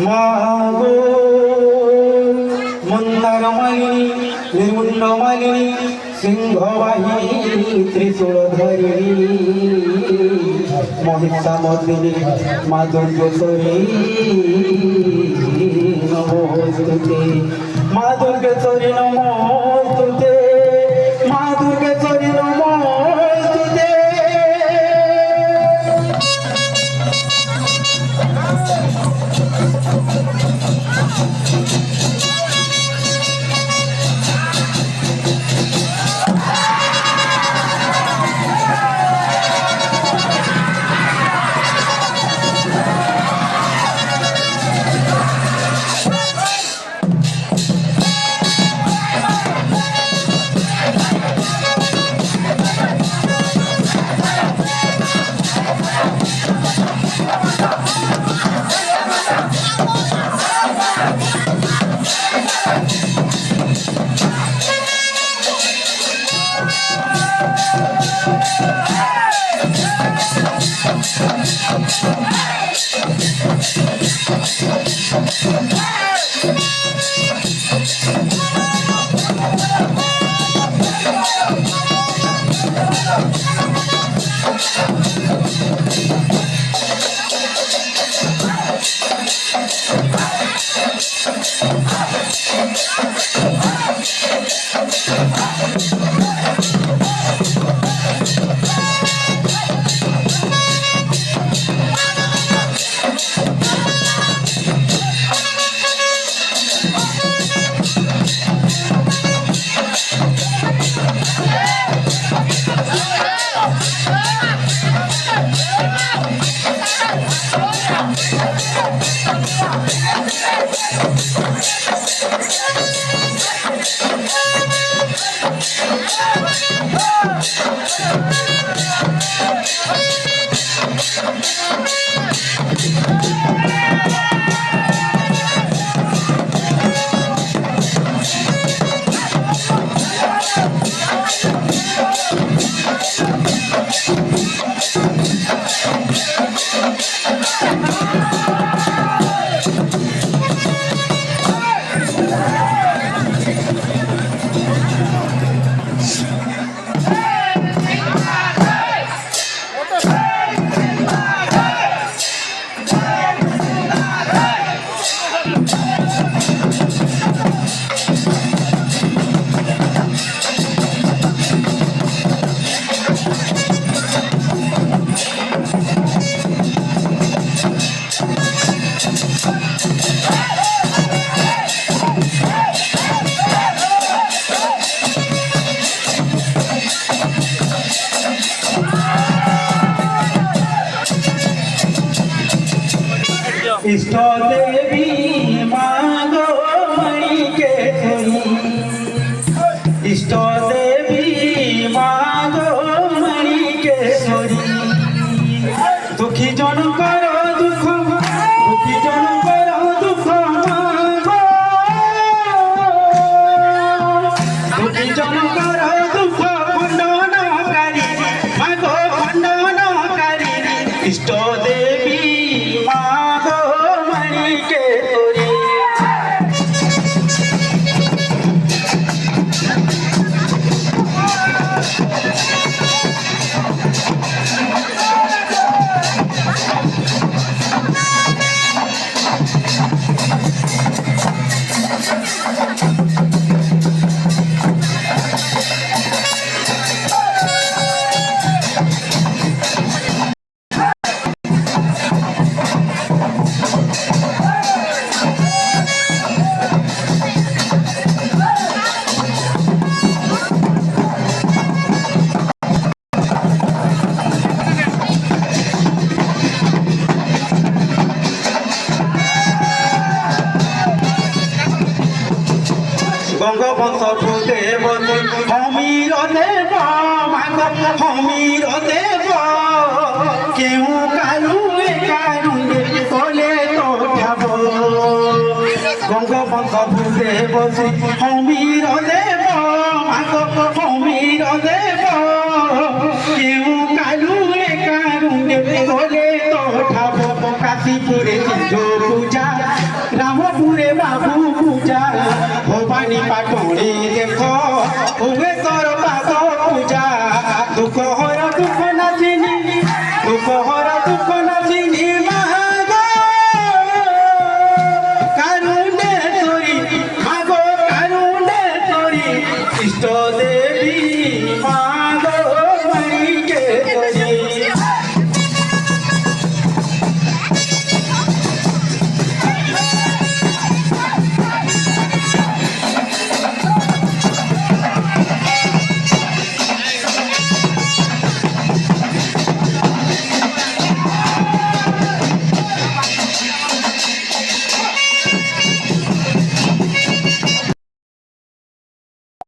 मागो मंदारमालिनी निर्मुंडमालिनी सिंहवाहिनी त्रिशूलधरिणी महिषामर्दिनी मा दुर्गेश्वरी नमोस्तुते मा दुर्गेश्वरी नमोस्तुते मा दुर्गेश्वरी नमोस्तुते। इष्ट देवी मागो मणिकेश्वरी इष्ट देवी मागो मणिकेश्वरी दुखी जन करो दुख दुखी जन करो दुख मागो दुखी जन करो दुख खंडनकारी मागो खंडनकारी इष्ट देवी मागो গঙ্গবংশ ভূদেব সমীর দেব মাগ সমীর দেব কেউ কালু কারুঙ্গে কলে তো যাব গঙ্গবংশ ভূদেব সমীর দেব মাগ সমীর দেব কেউ কালু কারুঙ্গে কলে তো যাব কাশীপুরে সিন্ধু পূজা রামপুরে বাবু পূজা ভবানী পাটুড়ি দেখ হুয়ে তোর পাদ পূজা দুঃখ হর দুঃখ নাচিনি দুঃখ হর দুঃখ